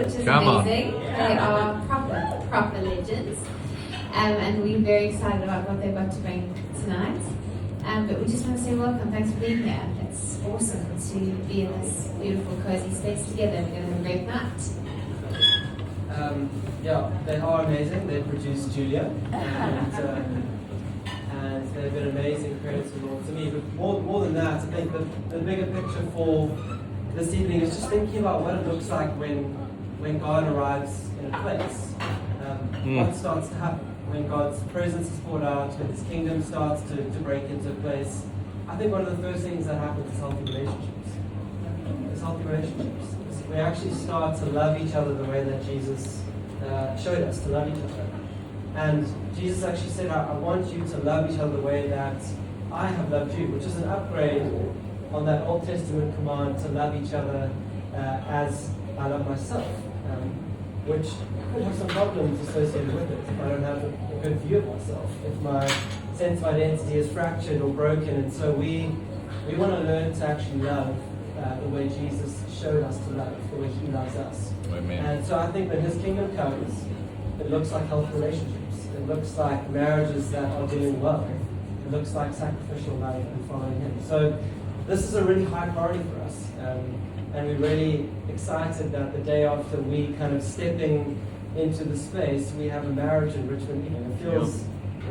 which is Come on. amazing. They are proper legends. And we're very excited about what they're about to bring tonight. But we just want to say welcome. Thanks for being here. It's awesome to be in this beautiful, cozy space together. We're going to have a great night. Yeah, they are amazing. They produced Julia, and they've been amazing creators to me. But more than that, I think the bigger picture for this evening is just thinking about what it looks like when God arrives in a place. What starts to happen when God's presence is poured out, when His kingdom starts to break into a place. I think one of the first things that happens is healthy relationships. We actually start to love each other the way that Jesus showed us to love each other. And Jesus actually said, I want you to love each other the way that I have loved you, which is an upgrade on that Old Testament command to love each other as I love myself, which could have some problems associated with it if I don't have a good view of myself, if my sense of identity is fractured or broken. And so we want to learn to actually love the way Jesus showed us to love, the way He loves us. Amen. And so I think when His kingdom comes, it looks like healthy relationships. It looks like marriages that are doing well. It looks like sacrificial love and following Him. So this is a really high priority for us. And we're really excited that the day after we kind of stepping into the space, we have a marriage enrichment evening. It feels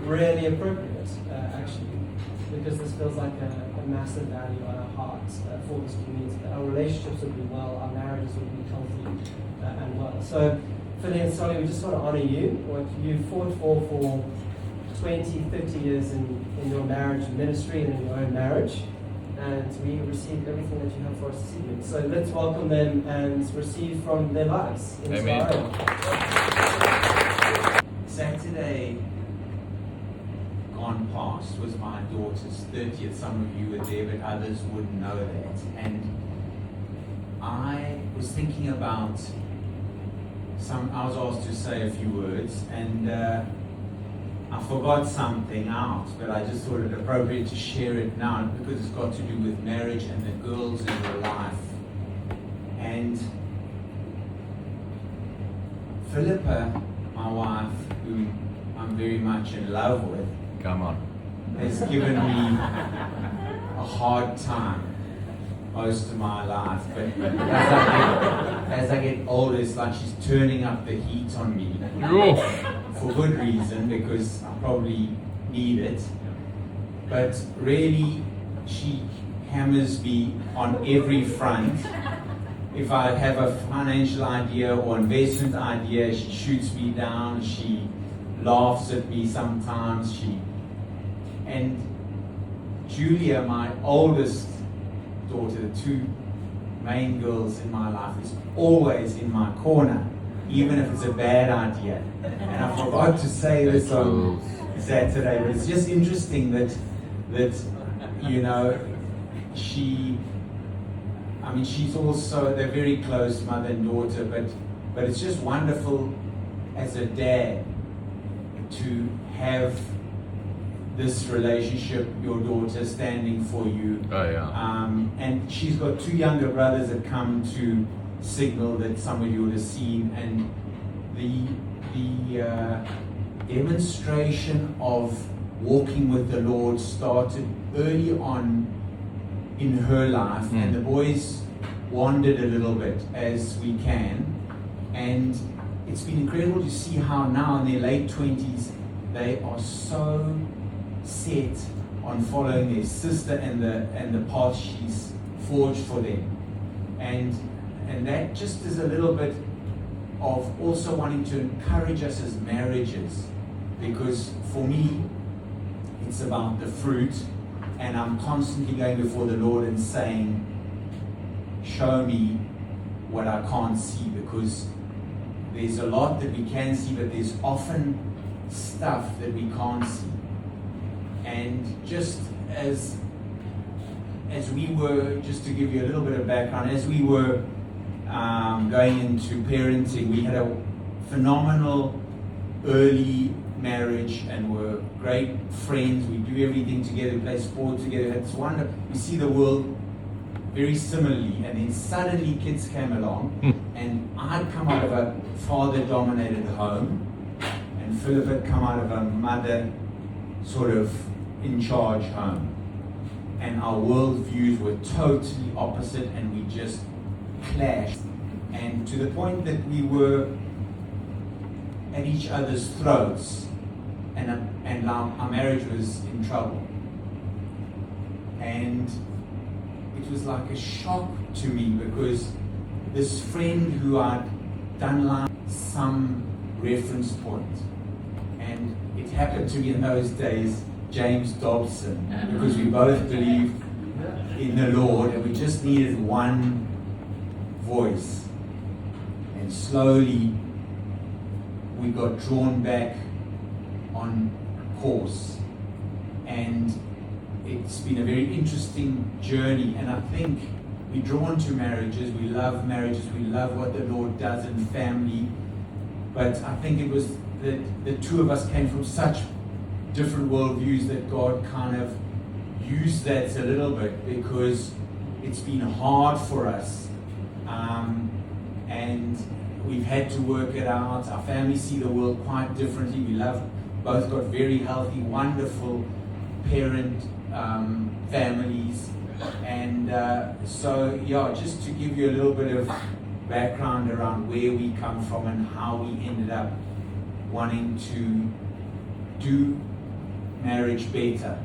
really appropriate, actually, because this feels like a massive value on our hearts for this community. That our relationships would be well, our marriages would be healthy and well. So, Philly and Solly, we just want to honor you, what you fought for 20, 30 years in your marriage ministry and in your own marriage. And we receive everything that you have for us this evening. So let's welcome them and receive from their lives. Amen. Saturday gone past was my daughter's 30th. Some of you were there, but others wouldn't know that. And I was thinking about I was asked to say a few words, and I forgot something out, but I just thought it appropriate to share it now because it's got to do with marriage and the girls in your life. And Philippa, my wife, who I'm very much in love with, Come on. has given me a hard time most of my life. But as I get older, it's like she's turning up the heat on me. For good reason, because I probably need it. But really, she hammers me on every front. If I have a financial idea or investment idea, she shoots me down. She laughs at me sometimes. And Julia, my oldest daughter, the two main girls in my life, is always in my corner, even if it's a bad idea. And I forgot to say this on Saturday, but it's just interesting that you know, she's also, they're very close, mother and daughter, but it's just wonderful as a dad to have this relationship, your daughter standing for you. Oh, yeah. And she's got two younger brothers that come to signal that some of you would have seen, and the demonstration of walking with the Lord started early on in her life, and the boys wandered a little bit as we can, and it's been incredible to see how now in their late 20s they are so set on following their sister and the path she's forged for them, and that just is a little bit of also wanting to encourage us as marriages, because for me it's about the fruit, and I'm constantly going before the Lord and saying, show me what I can't see, because there's a lot that we can see, but there's often stuff that we can't see. And just as we were, just to give you a little bit of background, as we were going into parenting, we had a phenomenal early marriage and were great friends. We do everything together, we play sport together. It's wonderful. We see the world very similarly, and then suddenly kids came along, and I'd come out of a father-dominated home, and Philip had come out of a mother sort of in charge home, and our worldviews were totally opposite, and we just clashed, and to the point that we were at each other's throats, and our marriage was in trouble. And it was like a shock to me, because this friend who I'd done like some reference point, and it happened to me in those days, James Dobson, because we both believed in the Lord and we just needed one voice. And slowly we got drawn back on course, and it's been a very interesting journey. And I think we're drawn to marriages, we love what the Lord does in family, but I think it was that the two of us came from such different worldviews that God kind of used that a little bit, because it's been hard for us, and we've had to work it out. Our families see the world quite differently. We both got very healthy, wonderful parent families, and so yeah, just to give you a little bit of background around where we come from and how we ended up wanting to do marriage better.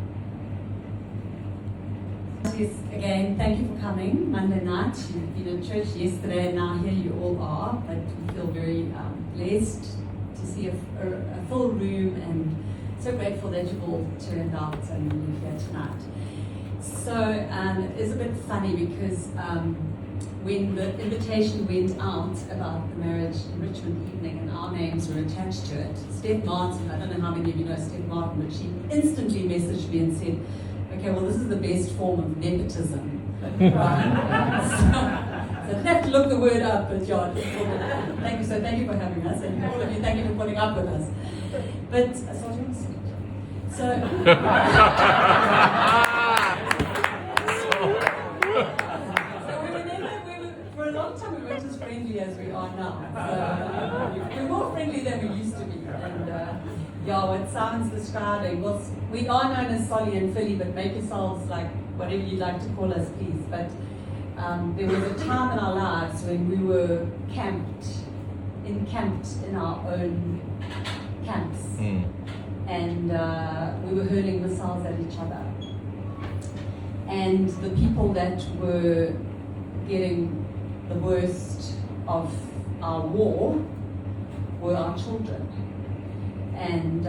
Yes, again, thank you for coming. Monday night, you've been at church yesterday, and now here you all are. But we feel very blessed to see a full room, and so grateful that you've all turned out and you're here tonight. So it is a bit funny, because when the invitation went out about the marriage enrichment evening and our names were attached to it, Steph Martin, I don't know how many of you know Steph Martin, but she instantly messaged me and said, okay, well, this is the best form of nepotism. So I didn't have to look the word up, but yeah, thank you for having us, and all of you, thank you for putting up with us. But, for a long time we weren't as friendly as we are now. We're more friendly than we used to be. And yeah, what Simon's describing, well, we are known as Solly and Philly, but make yourselves like whatever you'd like to call us, please. But there was a time in our lives when we were encamped in our own camps. And we were hurling missiles at each other. And the people that were getting the worst of our war were our children. And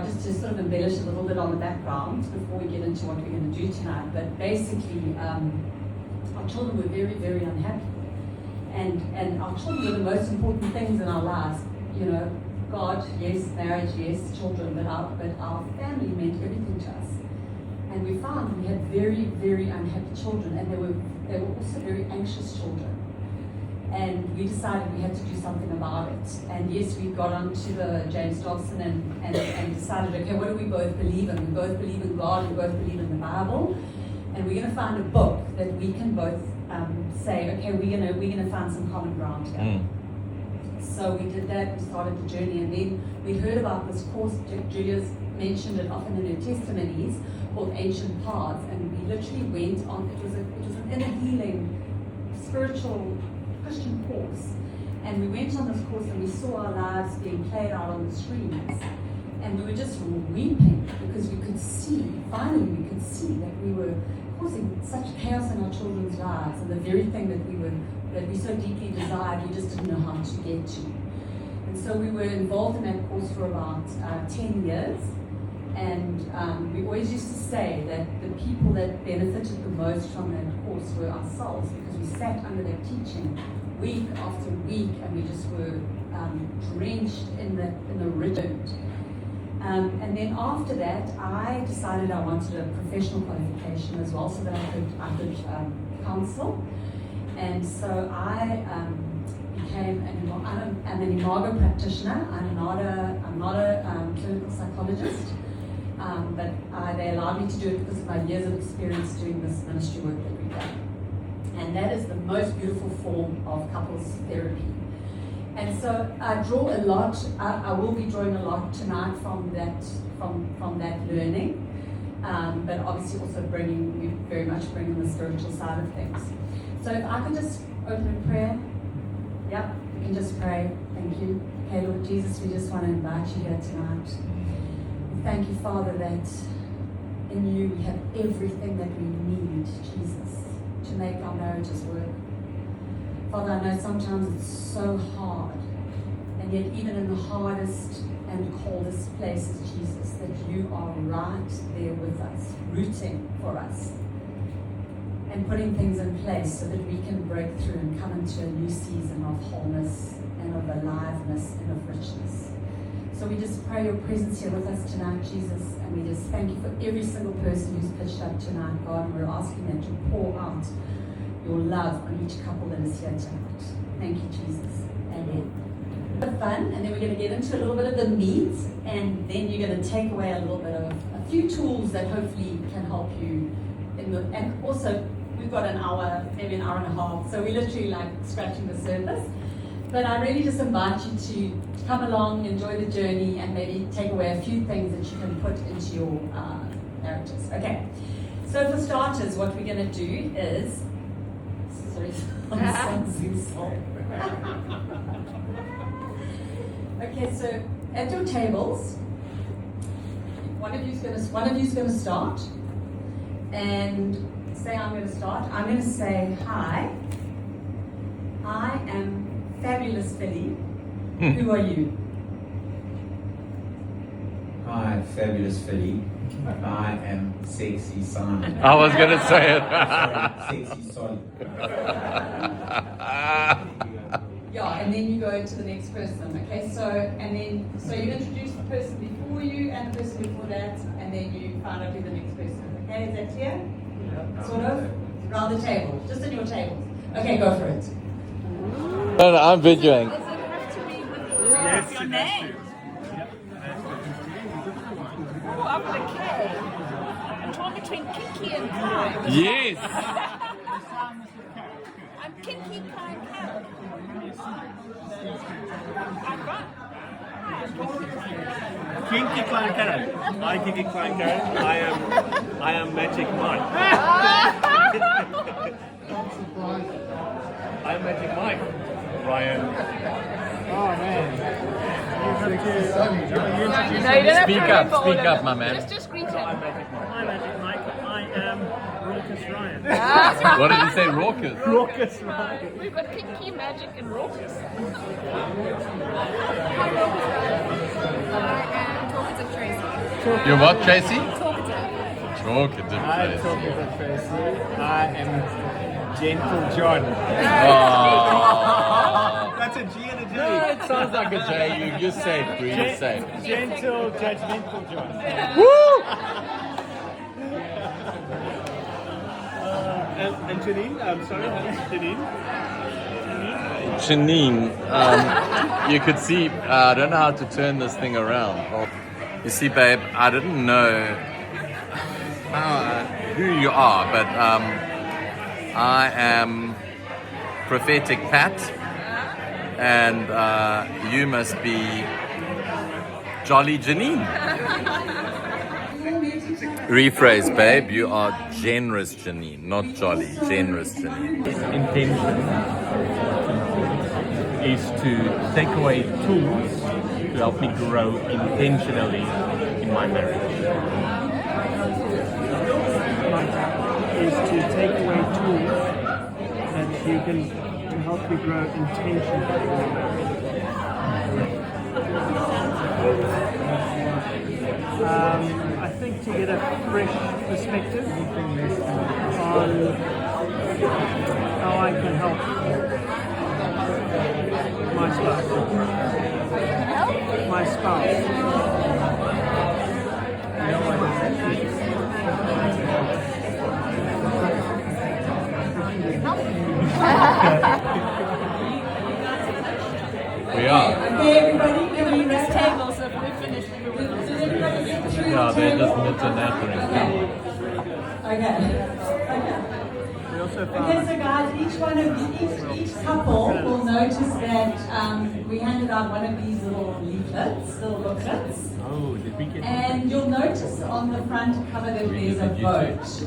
just to sort of embellish a little bit on the background before we get into what we're going to do tonight, but basically our children were very, very unhappy. And our children were the most important things in our lives. You know, God, yes, marriage, yes, children, but our family meant everything to us. And we found we had very, very unhappy children, and they were also very anxious children. And we decided we had to do something about it. And yes, we got onto the James Dobson and decided, okay, what do we both believe in? We both believe in God, we both believe in the Bible, and we're going to find a book that we can both say, okay, we're going to find some common ground here. So we did that, we started the journey, and then we heard about this course. Julia's mentioned it often in her testimonies, called Ancient Paths, and we literally went on. It was an inner healing, spiritual Christian course, and we went on this course and we saw our lives being played out on the screens, and we were just weeping because we could see, finally we could see that we were causing such chaos in our children's lives, and the very thing that we so deeply desired, we just didn't know how to get to. And so we were involved in that course for about 10 years, and we always used to say that the people that benefited the most from that course were ourselves, because we sat under their teaching week after week, and we just were drenched in the rhythm. And then after that, I decided I wanted a professional qualification as well, so that I could counsel. And so I became I'm an Imago practitioner. I'm not a clinical psychologist. but they allowed me to do it because of my years of experience doing this ministry work that we've done. And that is the most beautiful form of couples therapy. And so I draw a lot, I will be drawing a lot tonight from that learning, but obviously also we very much bringing the spiritual side of things. So if I could just open in prayer. Yep, we can just pray. Thank you. Okay, Lord Jesus, we just want to invite you here tonight. Thank you, Father, that in you we have everything that we need, Jesus, to make our marriages work. Father, I know sometimes it's so hard, and yet even in the hardest and coldest places, Jesus, that you are right there with us, rooting for us, and putting things in place so that we can break through and come into a new season of wholeness and of aliveness and of richness. So we just pray your presence here with us tonight, Jesus, and we just thank you for every single person who's pitched up tonight, God, and we're asking that you pour out your love on each couple that is here tonight. Thank you, Jesus. Amen. Fun, and then we're going to get into a little bit of the meat, and then you're going to take away a little bit of a few tools that hopefully can help you and also we've got an hour, maybe an hour and a half, so we're literally like scratching the surface. But I really just invite you to come along, enjoy the journey, and maybe take away a few things that you can put into your marriages. Okay, so for starters, what we're going to do is, sorry, okay, so at your tables, one of you's going to start, and say I'm going to start. I'm going to say, hi, I am fabulous Philly. Who are you? Hi, fabulous Philly. I am sexy Simon. I was going to say it. Sorry, sexy Solly. Yeah, and then you go to the next person. Okay, so you introduce the person before you and the person before that, and then you find out who the next person is. Okay, is that clear? Sort of? Around the table, just in your tables. Okay, go for it. No, I'm videoing. Does it have to be with your name? Oh, I'm with a K. I'm torn between Kinky and Kai. Yes. I'm Kinky Kai Karen. I've got. Kinky Klein Karen. Hi, Kinky Klein Karen. I am Magic Mike. I'm Magic Mike. Ryan. Oh man. Speak up, my man. Just greet him. I'm Magic Mike. Hi, Magic Mike. I am Raucous Ryan. What did you say, raucous? Raucous Ryan. We've got Kinky, Magic, and Raucous. Talkative Tracy. You're what, Tracy? Talkative. Talkative Hi, Tracy. Talkative Tracy. I am Gentle John. Oh. That's a G and a J. No, it sounds like a J. You just say it, Bree. Just say it. Gentle, judgmental John. Woo! And Janine, I'm sorry, Janine, you could see, I don't know how to turn this thing around. You see, babe, I didn't know who you are, but I am Prophetic Pat, and you must be Jolly Janine. Rephrase, babe, you are generous Janine, not jolly, generous Janine. Intention is to take away tools to help me grow intentionally in my marriage. Is to take away tools that you can to help you grow intentionally in your marriage. I think to get a fresh perspective on how I can help my spouse. My spouse. We are. Okay, everybody, can we wrap up? Table, so if we're finished, we will. Did everybody get through Yeah, they're just knitter-nattering. Okay. We also Okay, found so guys, each couple will notice that we handed out one of these little leaflets, little booklets. Oh, did we get And you'll notice on the front cover that there's a boat.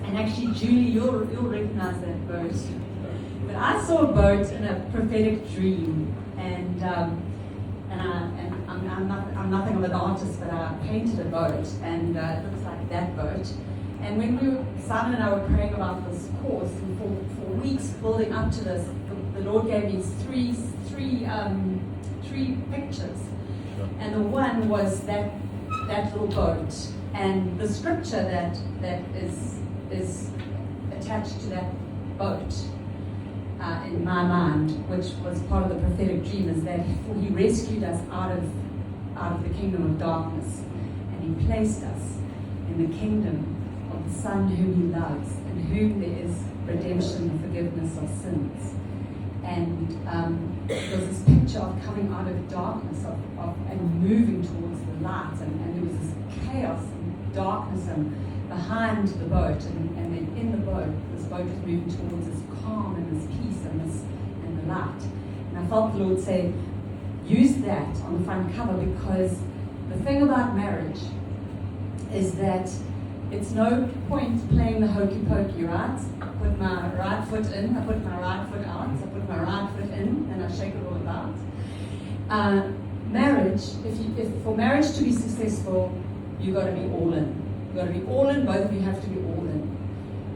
And actually, Julie, you'll recognize that boat. But I saw a boat in a prophetic dream, and I'm nothing of an artist, but I painted a boat, and it looks like that boat. And when Simon and I were praying about this course, and for weeks building up to this, the Lord gave me three pictures. And the one was that little boat, and the scripture that is attached to that boat in my mind, which was part of the prophetic dream, is that He rescued us out of the kingdom of darkness, and He placed us in the kingdom of the Son whom He loves, in whom there is redemption and forgiveness of sins. And there was this picture of coming out of darkness and moving towards the light, and there was this chaos and darkness and behind the boat, and then in the boat, this boat was moving towards this calm and this peace and the light. And I felt the Lord say, use that on the front cover, because the thing about marriage is that it's no point playing the hokey pokey, right? I put my right foot in, I put my right foot out, I put my right foot in, and I shake it all about. Marriage, if for marriage to be successful, you've got to be all in. You've got to be all in, both of you have to be all in.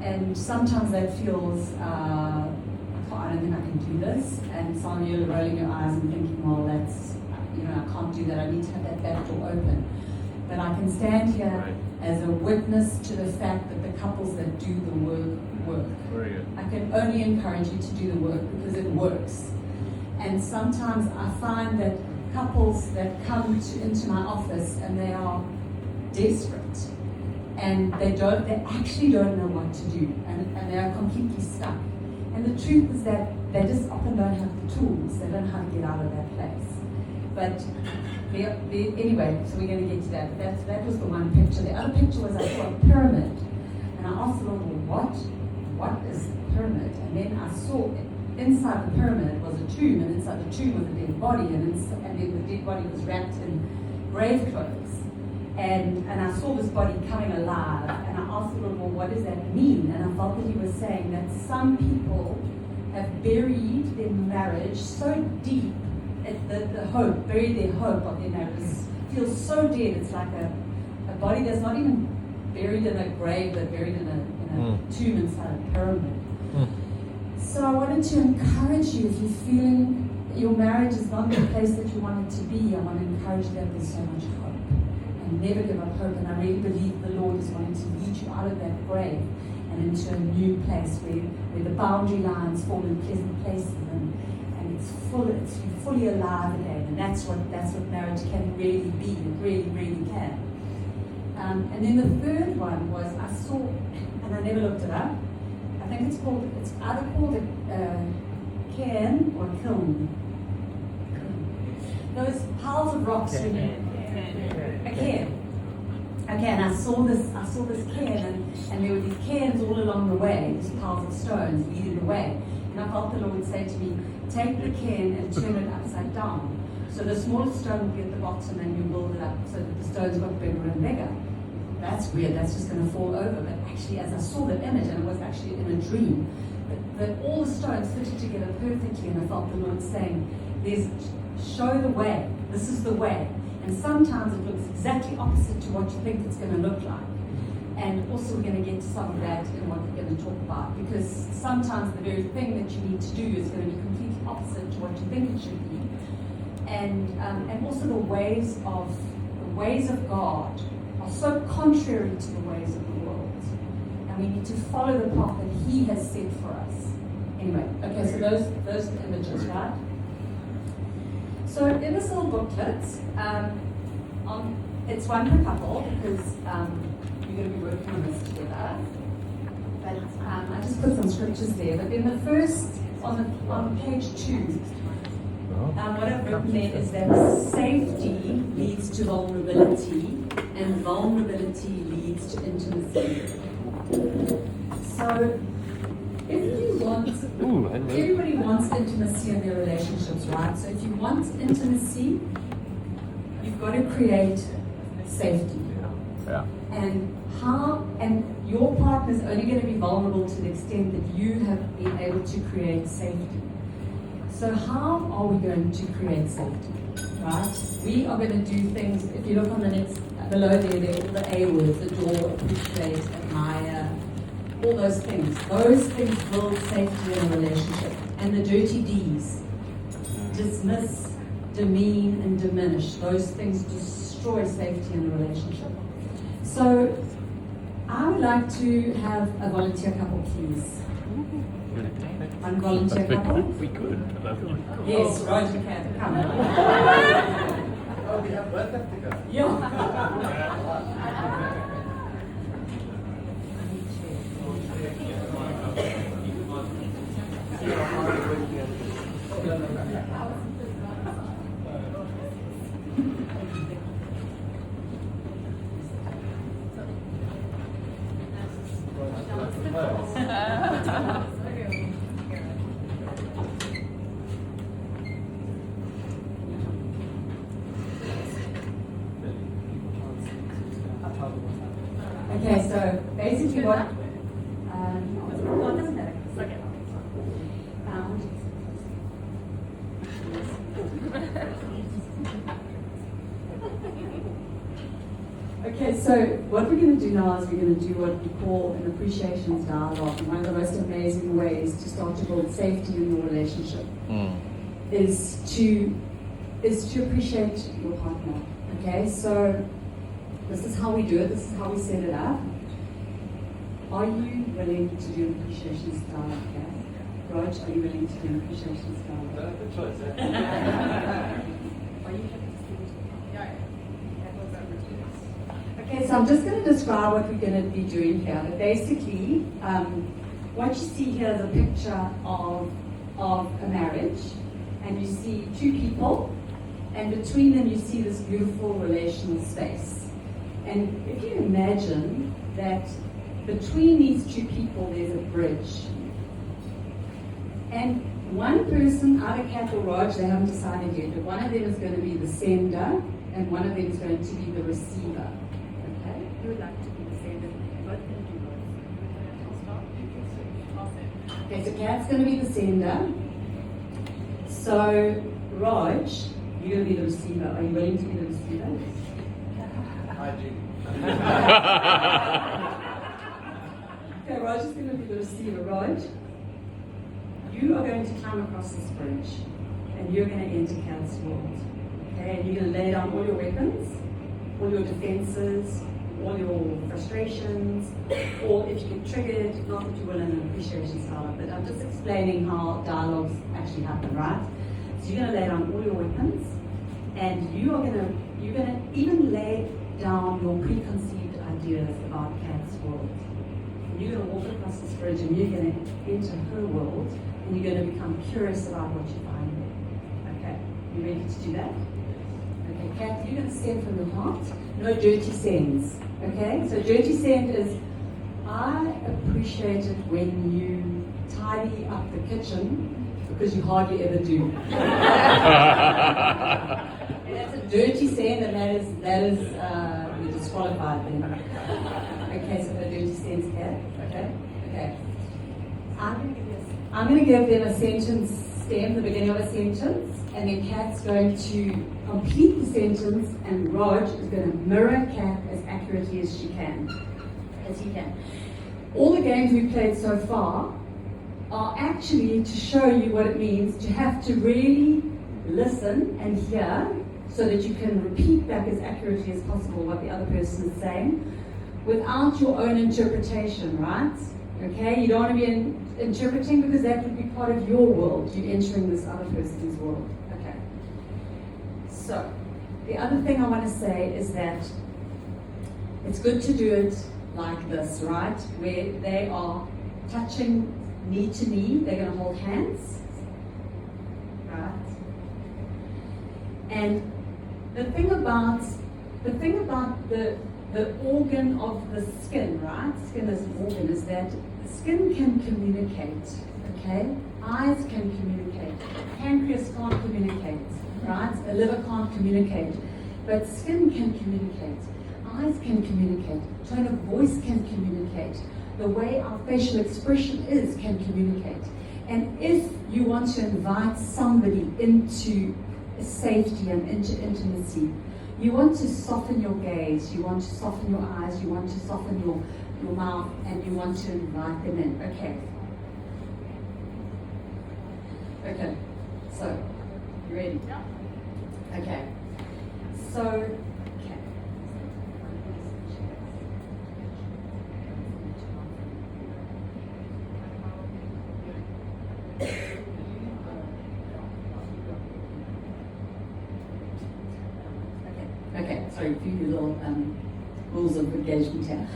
And sometimes that feels, I don't think I can do this. And some of you are rolling your eyes and thinking, well, that's, I can't do that. I need to have that back door open. But I can stand here as a witness to the fact that the couples that do the work. Very good. I can only encourage you to do the work because it works. And sometimes I find that couples that come into my office and they are desperate and they actually don't know what to do, and they are completely stuck. And the truth is that they just often don't have the tools. They don't know how to get out of that place. But anyway, so we're going to get to that. But that was the one picture. The other picture was I saw a pyramid, and I asked the Lord, well, what is the pyramid? And then I saw inside the pyramid was a tomb, and inside the tomb was a dead body, and then the dead body was wrapped in grave clothes. And I saw this body coming alive, and I asked the Lord, well, what does that mean? And I felt that He was saying that some people have buried their marriage so deep, the hope, buried their hope of their marriage. Feels so dead. It's like a body that's not even buried in a grave, but buried in a tomb inside a pyramid. So I wanted to encourage you, if you're feeling your marriage is not the place that you want it to be, I want to encourage you that there's so much hope. And never give up hope. And I really believe the Lord is wanting to lead you out of that grave and into a new place where the boundary lines fall in pleasant places, and it's fully alive again. And that's what marriage can really be. It really, really can. And then the third one was I saw, and I never looked it up. I think it's either called a cairn or a kiln. Those piles of rocks. A cairn. Okay, and I saw this cairn, and there were these cairns all along the way, these piles of stones leading the way. And I felt the Lord say to me, take the cairn and turn it upside down. So the smallest stone will be at the bottom, and you build it up so that the stones got bigger and bigger. That's weird, that's just going to fall over. But actually, as I saw that image, and it was actually in a dream, that all the stones fitted together perfectly, and I felt the Lord saying, show the way, this is the way. And sometimes it looks exactly opposite to what you think it's going to look like. And also we're going to get to some of that in what we're going to talk about, because sometimes the very thing that you need to do is going to be completely opposite to what you think it should be. And also the ways of God are so contrary to the ways of the world. And we need to follow the path that He has set for us. Anyway, okay, so those are the images, right? So in this little booklet, it's one per couple, because we're going to be working on this together. But I just put some scriptures there. But then the first, on page 2, what I've written there is that safety leads to vulnerability, and vulnerability leads to intimacy. So, if you want, everybody wants intimacy in their relationships, right? So if you want intimacy, you've got to create safety. Yeah. And your partner is only going to be vulnerable to the extent that you have been able to create safety. So how are we going to create safety, right? We are going to do things, if you look on the next, below there are all the A words, adore, appreciate, admire, all those things. Those things build safety in a relationship. And the dirty D's, dismiss, demean, and diminish. Those things destroy safety in a relationship. So I would like to have a volunteer couple, please. One volunteer couple? We could. Yes, Roger can come. Oh, we have both have to go. Yeah. Okay, so basically what Okay, so what we're going to do now is we're going to do what we call an appreciations dialogue. And one of the most amazing ways to start to build safety in your relationship is to appreciate your partner. Okay, so this is how we do it. This is how we set it up. Are you willing to do an appreciations dialogue? Okay? Raj, are you willing to do an appreciations dialogue? Good choice, eh? Are you happy to speak? Okay, so I'm just going to describe what we're going to be doing here. But basically, what you see here is a picture of a marriage, and you see two people, and between them you see this beautiful relational space. And if you imagine that between these two people there's a bridge, and one person, either Kath or Raj, they haven't decided yet, but one of them is going to be the sender, and one of them is going to be the receiver. Okay? Who would like to be the sender? Both can do both. Okay, so Kath's going to be the sender. So, Raj, you're going to be the receiver. Are you willing to be the receiver? I do. Okay, Raj is going to be the receiver. Raj, you are going to climb across this bridge, and you're going to enter Kath's world. Okay, and you're going to lay down all your weapons, all your defenses, all your frustrations, or if you get triggered, not that you will in an appreciation style, but I'm just explaining how dialogues actually happen, right? So you're going to lay down all your weapons, and you're going to even lay down your preconceived ideas about Kath's world. And you're going to walk across this bridge, and you're going to enter her world, and you're going to become curious about what you find there. Okay, you ready to do that? Okay, Kath, you're going to send from your heart. No dirty sends. Okay, so dirty send is, I appreciate it when you tidy up the kitchen because you hardly ever do. That's a dirty send, and that is you're disqualified then. Okay, so the dirty sends, Kath. Okay. I'm going to give them a sentence stem, the beginning of a sentence, and then Kath's going to complete the sentence, and Raj is going to mirror Kath as accurately as he can. All the games we've played so far are actually to show you what it means to have to really listen and hear so that you can repeat back as accurately as possible what the other person is saying without your own interpretation, right? Okay, you don't want to be interpreting because that would be part of your world. You're entering this other person's world. Okay. So, the other thing I want to say is that it's good to do it like this, right? Where they are touching knee to knee, they're going to hold hands, right? And the thing about The thing about the organ of the skin, right? Skin as an organ is that skin can communicate, okay? Eyes can communicate. Pancreas can't communicate, right? A liver can't communicate. But skin can communicate. Eyes can communicate. Tone of voice can communicate. The way our facial expression is can communicate. And if you want to invite somebody into safety and into intimacy, you want to soften your gaze, you want to soften your eyes, you want to soften your mouth, and you want to invite them in. Okay. Okay. So, you ready? Yeah. Okay. So, okay. Okay, sorry, a few little rules of engagement here.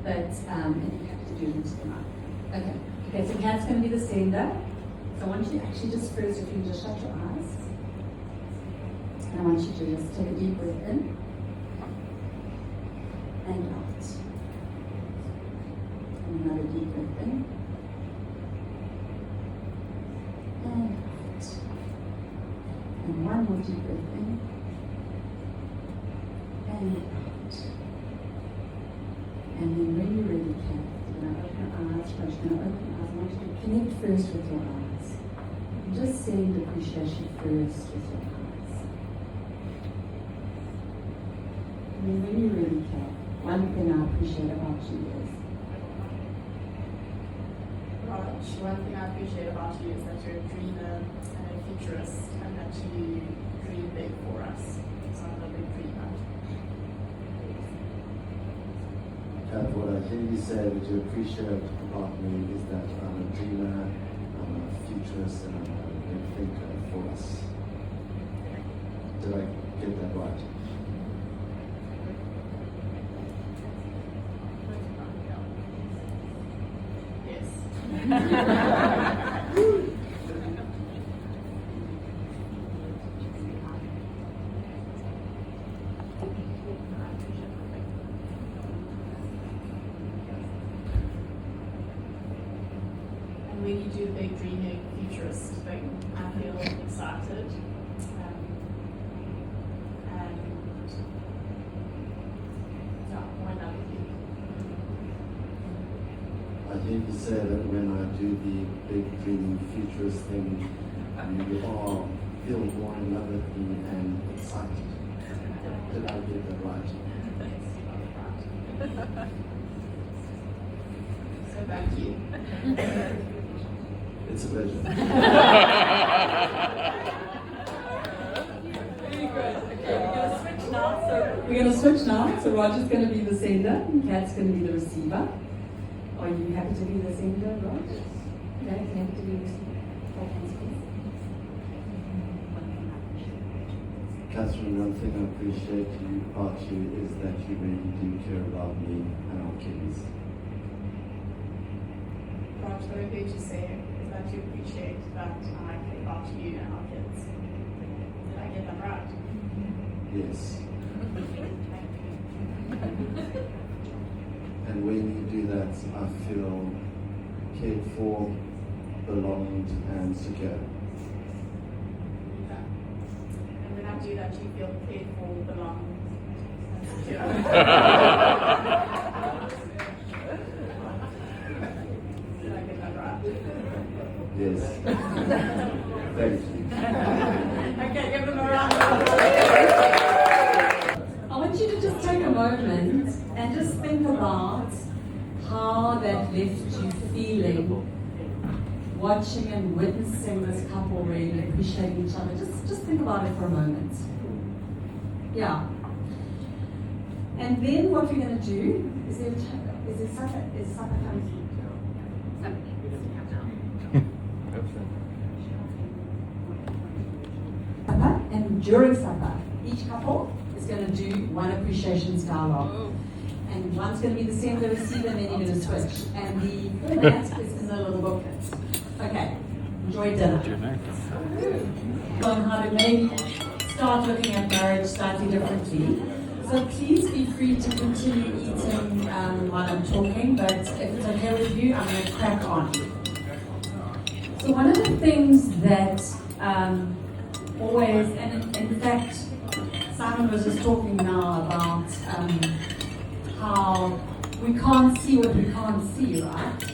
But, and you have to do them tonight. Okay, okay, so Kat's going to be the sender. So I want you to actually just first, if you can just shut your eyes. And I want you to just take a deep breath in and out. And another deep breath in and out. And one more deep breath in and out. And then when you're ready, Kat, you're going to open your eyes. First, you're going to open your eyes. I want you to connect first with your eyes. And just send appreciation first with your eyes. And then when you're ready, Kat, one thing I appreciate about you is Raj, one thing I appreciate about you is that you're a dreamer and a futurist, and that you dream big for us. So I'm a big dreamer. Kat, what I hear you say that you appreciate about me is that I'm a dreamer, I'm a futurist, and I'm a big thinker for us. Did I get that right? And when you do the big dreaming futurist thing, I feel excited. And yeah, why not with you? I hear you say that when I do the big dreaming futurist thing, you are feel more in love with me and excited. Did I get that right? So back to you. It's a pleasure. Very good. Okay, we're going to switch now. So Roger's going to be the sender, and Kat's going to be the receiver. Are you happy to be the sender, Rog? Okay, you happy to be the receiver? Hold hands, please. Catherine, one thing I appreciate about you is that you really do care about me and our kids. Raj, what I heard you say is that you appreciate that I care about you and our kids. Did I get that right? Yes. And when you do that, I feel cared for, belonged, and secure. And when I do that, you feel cared for, belong, and secure. Did I get that right? Yes. Thank you. Okay, give them a round of applause. I want you to just take a moment and just think about how that left you feeling watching and witnessing this couple really appreciating each other. Just think about it for a moment. Yeah. And then what we're going to do is supper coming? Supper, and during supper, each couple is going to do one appreciations dialogue. And one's going to be the sender, receiver, and then you're going to switch. And the format is in the little booklet. Okay, enjoy dinner. On how to maybe start looking at marriage slightly differently. So please be free to continue eating while I'm talking, but if it's okay with you, I'm going to crack on. So one of the things that always, and in fact, Simon was just talking now about how we can't see what we can't see, right?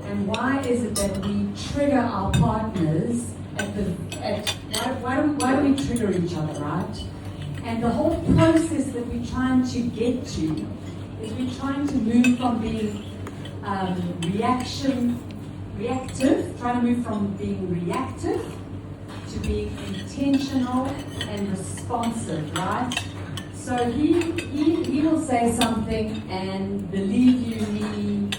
And why is it that we trigger our partners why do we trigger each other, right? And the whole process that we're trying to get to is we're trying to move from being reactive, trying to move from being reactive to being intentional and responsive, right? So he will say something, and believe you me,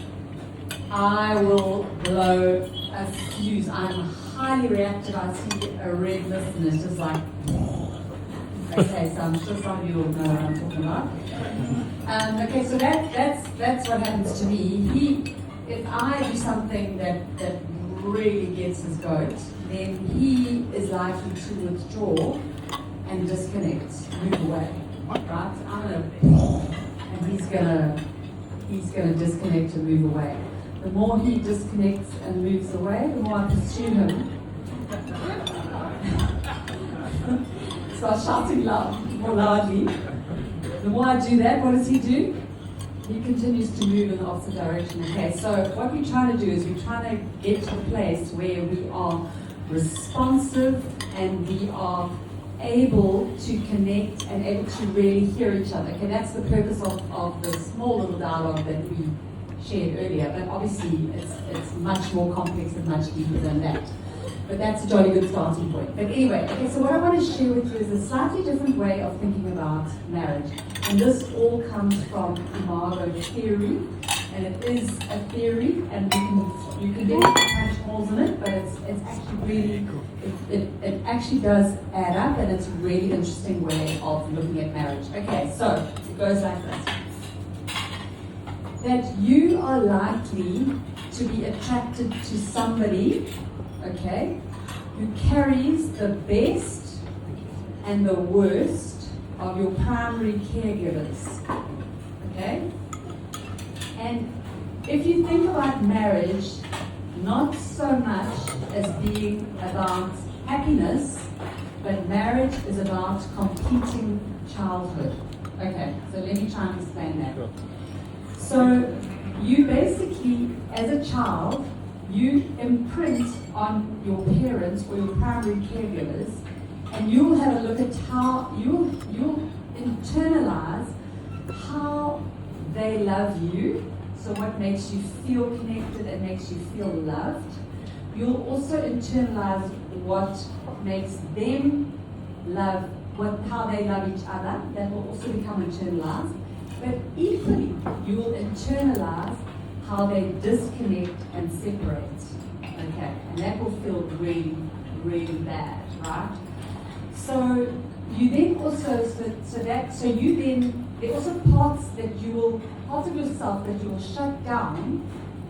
I will blow a fuse. I'm highly reactive. I see a red mist and it's just like, okay, so I'm sure some of you will know what I'm talking about. Okay, so that's what happens to me. If I do something that really gets his goat, then he is likely to withdraw and disconnect, move away. Right? I'm gonna, and he's gonna disconnect and move away. The more he disconnects and moves away, the more I pursue him. Start shouting more loudly. The more I do that, what does he do? He continues to move in the opposite direction. Okay, so what we're trying to do is we're trying to get to a place where we are responsive and we are able to connect and able to really hear each other. Okay, that's the purpose of the small little dialogue that we shared earlier, but obviously it's much more complex and much deeper than that. But that's a jolly good starting point. But anyway, okay, so what I want to share with you is a slightly different way of thinking about marriage. And this all comes from Imago theory, and it is a theory, and you can get punch holes in it, but it's actually really, it actually does add up, and it's a really interesting way of looking at marriage. Okay, so it goes like this. That you are likely to be attracted to somebody, okay, who carries the best and the worst of your primary caregivers, okay? And if you think about marriage, not so much as being about happiness, but marriage is about completing childhood. Okay, so let me try and explain that. So you basically, as a child, you imprint on your parents or your primary caregivers, and you'll have a look at how you'll internalize how they love you. So what makes you feel connected and makes you feel loved. You'll also internalize what makes them love, how they love each other. That will also become internalized. But equally, you will internalize how they disconnect and separate. Okay, and that will feel really, really bad, right? So you then also, there are also parts of yourself that you will shut down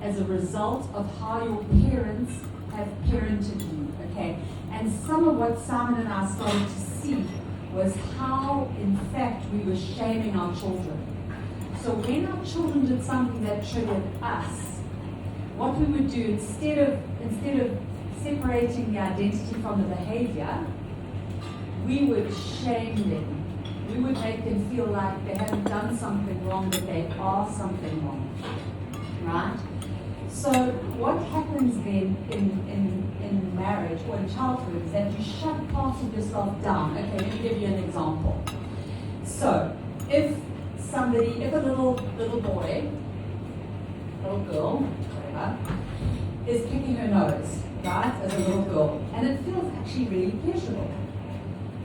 as a result of how your parents have parented you. Okay, and some of what Simon and I started to see was how, in fact, we were shaming our children. So when our children did something that triggered us, what we would do, instead of separating the identity from the behavior, we would shame them. We would make them feel like they haven't done something wrong, but they are something wrong. Right? So what happens then in marriage or in childhood is that you shut parts of yourself down. Okay, let me give you an example. So if a little boy, little girl, whatever, is picking her nose, right, as a little girl, and it feels actually really pleasurable.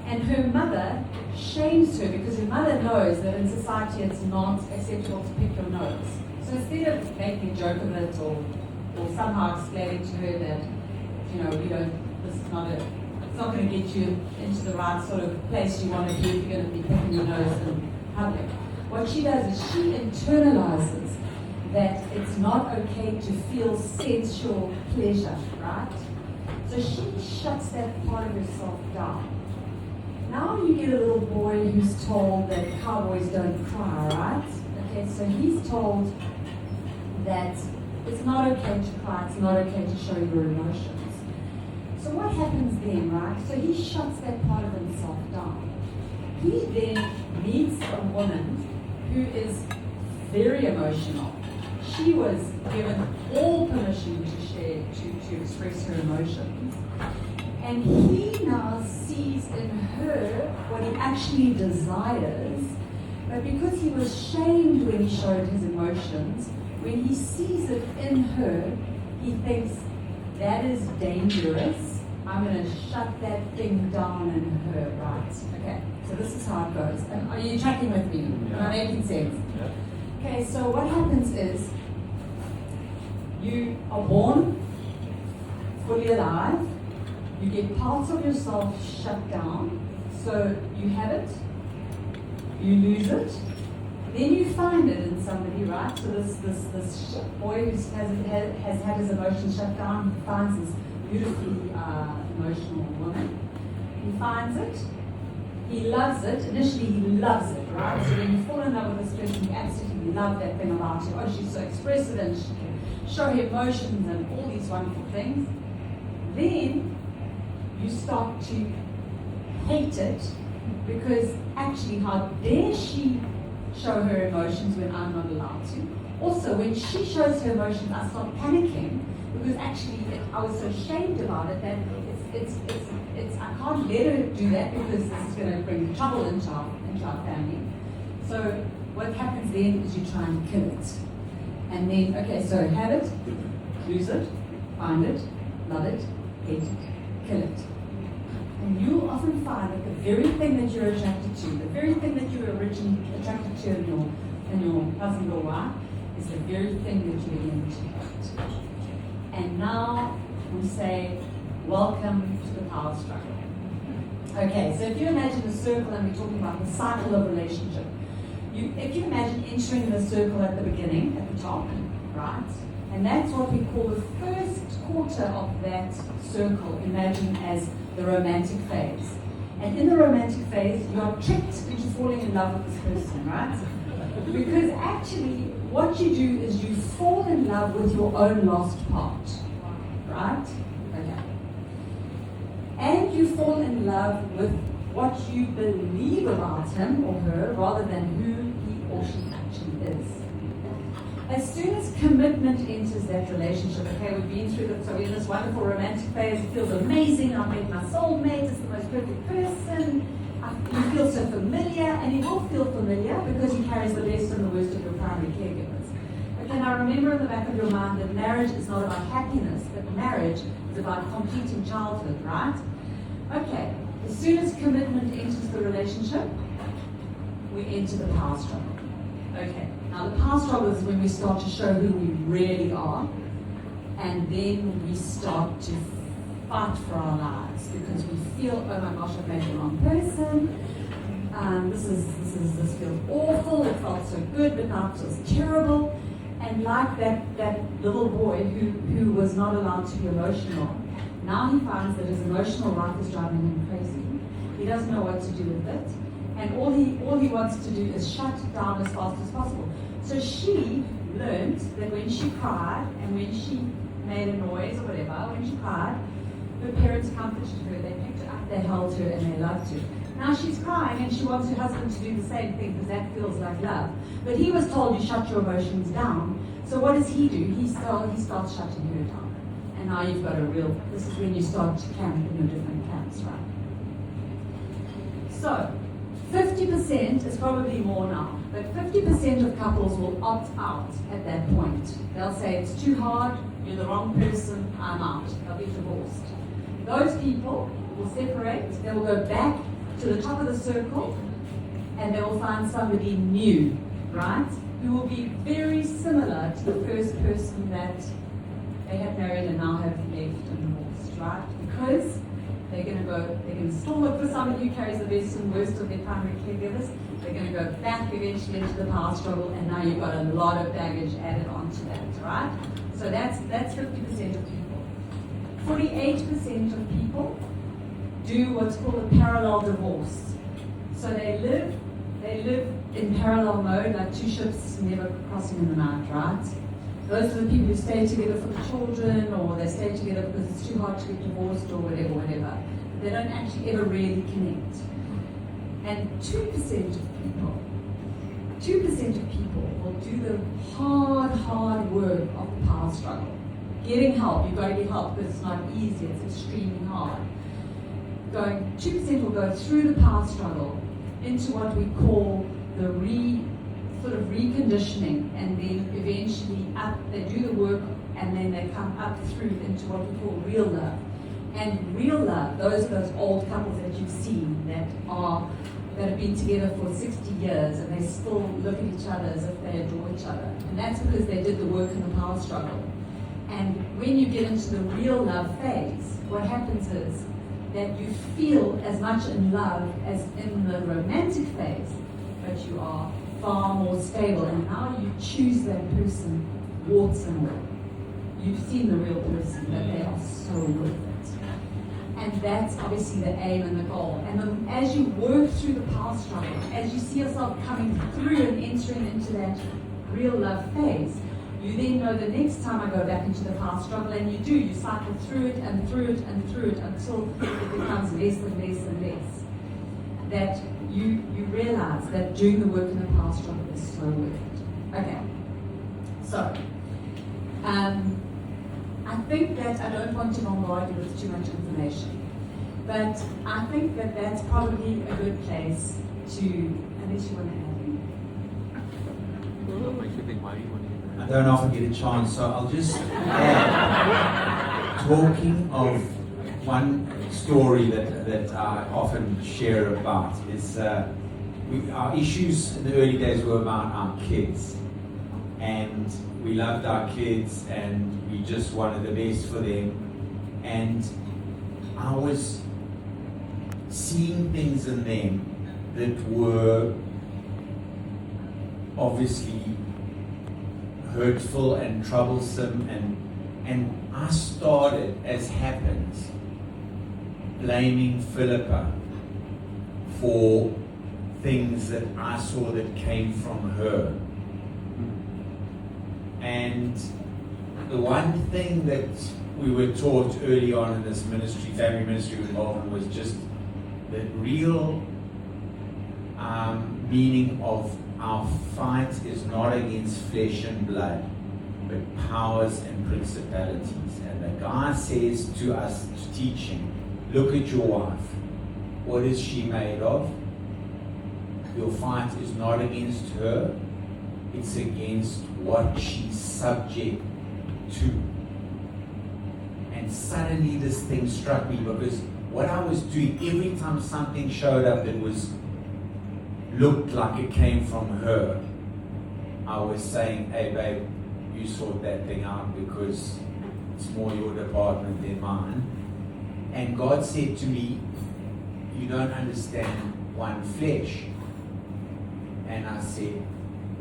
And her mother shames her because her mother knows that in society it's not acceptable to pick your nose. So instead of making a joke of it or somehow explaining to her that, it's not going to get you into the right sort of place you want to be if you're going to be picking your nose in public. What she does is she internalizes that it's not okay to feel sensual pleasure, right? So she shuts that part of herself down. Now you get a little boy who's told that cowboys don't cry, right? Okay, so he's told that it's not okay to cry, it's not okay to show your emotions. So what happens then, right? So he shuts that part of himself down. He then meets a woman who is very emotional. She was given all permission to share, to express her emotions. And he now sees in her what he actually desires, but because he was shamed when he showed his emotions, when he sees it in her, he thinks, that is dangerous. I'm going to shut that thing down in her, right? Okay, so this is how it goes. And are you tracking with me? Am I making sense? Yeah. Okay, so what happens is, you are born fully alive, you get parts of yourself shut down, so you have it, you lose it, then you find it in somebody, right? So this boy who has had his emotions shut down, he finds this beautifully emotional woman. He finds it, he loves it. Initially he loves it, right? So when you fall in love with this person, you absolutely love that thing about her. Oh, she's so expressive and she can show her emotions and all these wonderful things. Then you start to hate it because actually, how dare she show her emotions when I'm not allowed to? Also, when she shows her emotions, I start panicking because actually I was so ashamed about it that I can't let her do that because this is going to bring trouble into our family. So what happens then is you try and kill it. And then, okay, so have it, lose it, find it, love it, hate it, kill it. And you often find that the very thing that you're attracted to, the very thing that you were originally attracted to in your husband or wife, is the very thing that you begin to hate. And now we say, welcome to the power struggle. Okay, so if you imagine a circle, and we're talking about the cycle of relationship, if you imagine entering the circle at the beginning, at the top, right? And that's what we call the first quarter of that circle, imagine as the romantic phase. And in the romantic phase, you are tricked into falling in love with this person, right? Because actually, what you do is you fall in love with your own lost part, right? Okay. And you fall in love with what you believe about him or her rather than who he or she actually is. As soon as commitment enters that relationship, okay, we've been through that, so we're in this wonderful romantic phase, it feels amazing, I've met my soulmate, it's the most perfect person, you feel so familiar, and you will feel familiar because he carries the best and the worst of your primary caregivers. Okay, now remember in the back of your mind that marriage is not about happiness, but marriage is about completing childhood, right? Okay, as soon as commitment enters the relationship, we enter the power struggle. Okay, now the power struggle is when we start to show who we really are, and then we start to fight for our lives because we feel, oh my gosh, I've made the wrong person. This feels awful. It felt so good, but now it feels terrible. And like that little boy who was not allowed to be emotional, now he finds that his emotional life is driving him crazy. He doesn't know what to do with it. And all he wants to do is shut it down as fast as possible. So she learned that when she cried and when she made a noise or whatever, when she cried, her parents comforted her, they picked her up, they held her, and they loved her. Now she's crying and she wants her husband to do the same thing because that feels like love. But he was told you shut your emotions down. So what does he do? He starts shutting her down. And now you've got this is when you start to camp in your different camps, right? So, 50% is probably more now, but 50% of couples will opt out at that point. They'll say, it's too hard, you're the wrong person, I'm out. They'll be divorced. Those people will separate, they will go back to the top of the circle, and they will find somebody new, right? Who will be very similar to the first person that they had married and now have left and divorced, right? Because they're going to still look for somebody who carries the best and worst of their primary caregivers. They're going to go back eventually into the power struggle, and now you've got a lot of baggage added onto that, right? So that's 50% of people. 48% of people do what's called a parallel divorce. So they live in parallel mode, like two ships never crossing in the night, right? Those are the people who stay together for the children, or they stay together because it's too hard to get divorced, or whatever. They don't actually ever really connect. And 2% of people will do the hard work of the power struggle. Getting help, you've got to get help because it's not easy, it's extremely hard. 2% will go through the power struggle into what we call the reconditioning, and then eventually they do the work, and then they come up through into what we call real love. And real love, those are those old couples that you've seen that have been together for 60 years and they still look at each other as if they adore each other. And that's because they did the work in the power struggle. And when you get into the real love phase, what happens is that you feel as much in love as in the romantic phase, but you are far more stable. And now you choose that person, warts and all. You've seen the real person, that they are so worth it. And that's obviously the aim and the goal. And as you work through the power struggle, as you see yourself coming through and entering into that real love phase, you then know the next time I go back into the power struggle, and you cycle through it and through it and through it until it becomes less and less and less. That you realize that doing the work in the power struggle is so worth it. Okay, so I think that I don't want to bombard you with too much information, but I think that that's probably a good place to, unless you want to add anything. I don't often get a chance, so I'll just add, talking of one story that I often share about is our issues in the early days were about our kids. And we loved our kids and we just wanted the best for them. And I was seeing things in them that were obviously hurtful and troublesome, and I started, as happens, blaming Philippa for things that I saw that came from her. And the one thing that we were taught early on in this ministry, family ministry involvement, was just the real meaning of our fight is not against flesh and blood, but powers and principalities. And the guy says to us, teaching, look at your wife. What is she made of? Your fight is not against her, it's against what she's subject to. And suddenly this thing struck me, because what I was doing, every time something showed up that looked like it came from her, I was saying, hey babe, you sort that thing out because it's more your department than mine. And God said to me, you don't understand one flesh. And I said,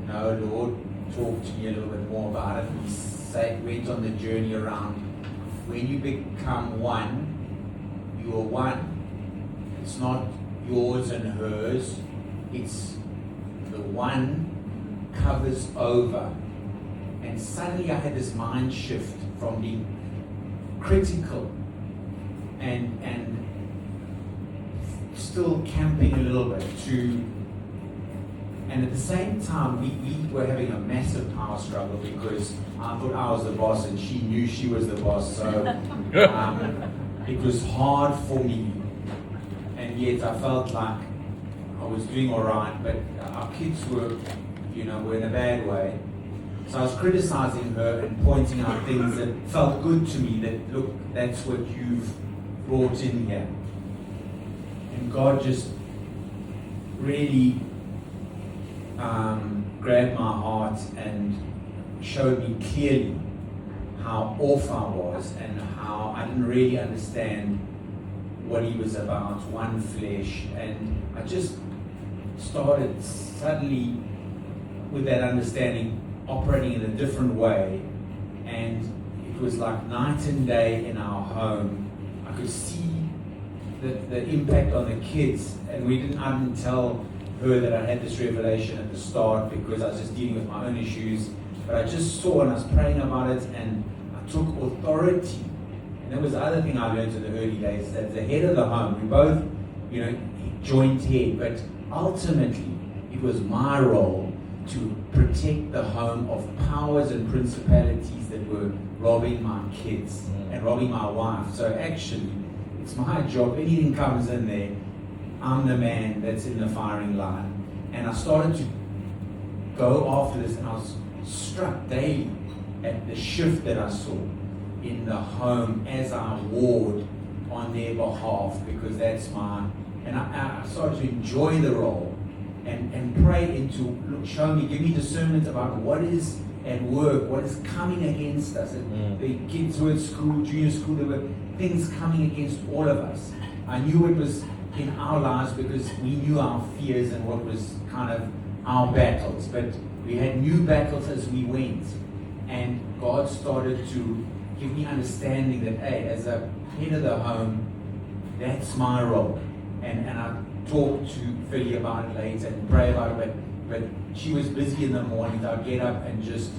no, Lord, talk to me a little bit more about it. He went on the journey around, when you become one, you are one. It's not yours and hers, it's the one covers over. And suddenly I had this mind shift from being critical and still camping a little bit to, and at the same time we were having a massive power struggle because I thought I was the boss and she knew she was the boss, so it was hard for me, and yet I felt like I was doing all right, but our kids were in a bad way. So I was criticizing her and pointing out things that felt good to me, that, look, that's what you've brought in here. And God just really grabbed my heart and showed me clearly how off I was and how I didn't really understand what he was about, one flesh. And I just started suddenly with that understanding operating in a different way, and it was like night and day in our home. I could see the impact on the kids. And I didn't tell her that I had this revelation at the start because I was just dealing with my own issues. But I just saw and I was praying about it, and I took authority. And that was the other thing I learned in the early days, that the head of the home, we both, joint head, but ultimately it was my role to protect the home of powers and principalities that were robbing my kids and robbing my wife. So actually, it's my job. Anything comes in there, I'm the man that's in the firing line. And I started to go after this, and I was struck daily at the shift that I saw in the home as I warred on their behalf, because that's and I started to enjoy the role and pray into, look, show me, give me discernment about what is at work, what is coming against us. The kids were at school, junior school, there were things coming against all of us. I knew it was in our lives because we knew our fears and what was kind of our battles, but we had new battles as we went. And God started to give me understanding that, hey, as a head of the home, that's my role. And I talked to Philly about it later and pray about it, but she was busy in the mornings. I'd get up and just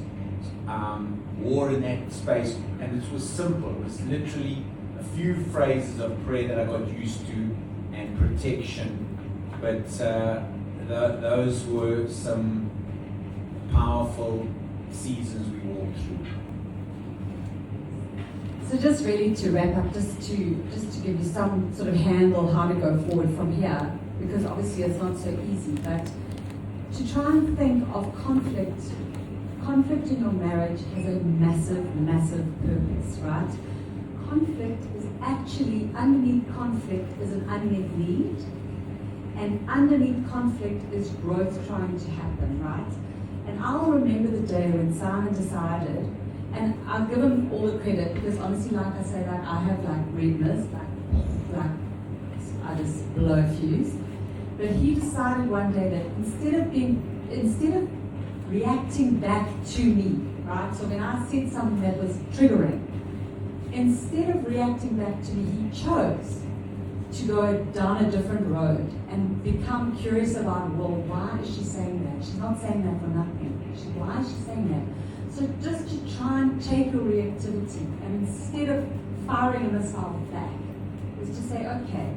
war in that space. And it was simple. It was literally a few phrases of prayer that I got used to and protection. But those were some powerful seasons we walked through. So just really to wrap up, just to give you some sort of handle how to go forward from here, because obviously it's not so easy, but to try and think of conflict. Conflict in your marriage has a massive, massive purpose, right? Conflict is actually, underneath conflict is an unmet need, and underneath conflict is growth trying to happen, right? And I'll remember the day when Simon decided, and I'll give him all the credit, because honestly, like I say, like I have like redness, like I just blow a fuse. But he decided one day that instead of reacting back to me, right? So when I said something that was triggering, instead of reacting back to me, he chose to go down a different road and become curious about, well, why is she saying that? She's not saying that for nothing. Why is she saying that? So just to try and take a reactivity, and instead of firing a missile back, is to say, okay,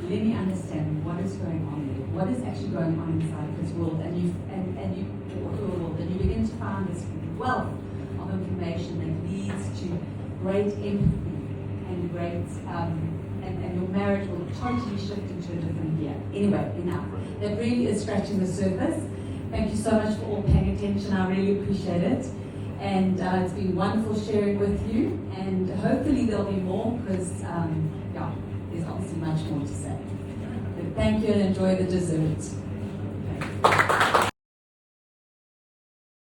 let me understand what is going on there. What is actually going on inside of this world? And you begin to find this wealth of information that leads to great empathy and great and your marriage will totally shift into a different gear. Anyway, enough. That really is scratching the surface. Thank you so much for all paying attention. I really appreciate it. And it's been wonderful sharing with you. And hopefully there'll be more, because there's obviously much more to say. But thank you and enjoy the dessert.